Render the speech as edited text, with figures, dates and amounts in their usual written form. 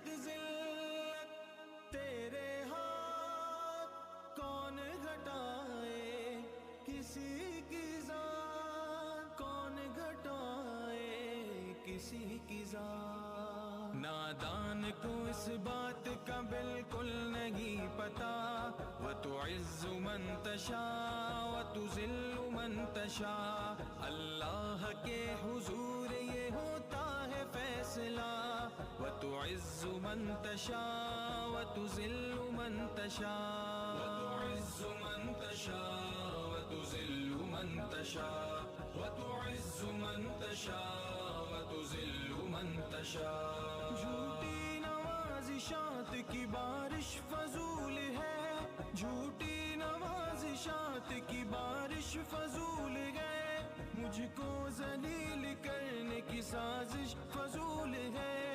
عزت ذلت تیرے ہاتھ کون گھٹائے، کسی کی ذات کون گھٹائے کسی کی ذات۔ نادان کو اس بات کا بالکل نہیں پتا، وَتُعِزُّ مَن تَشَاءُ وَتُذِلُّ مَن تَشَاءُ، اللہ کے حضور یہ ہوتا ہے فیصلہ، وَتُعِزُّ مَن تَشَاءُ وَتُذِلُّ مَن تَشَاءُ، وَتُعِزُّ مَن تَشَاءُ وَتُذِلُّ مَن تَشَاءُ، وَتُعِزُّ مَن تَشَاءُ وَتُذِلُّ مَن تَشَاءُ۔ جھوٹی نوازشات کی بارش فضول ہے، جھوٹی نوازشات کی بارش فضول ہے، مجھ کو ذلیل کرنے کی سازش فضول ہے،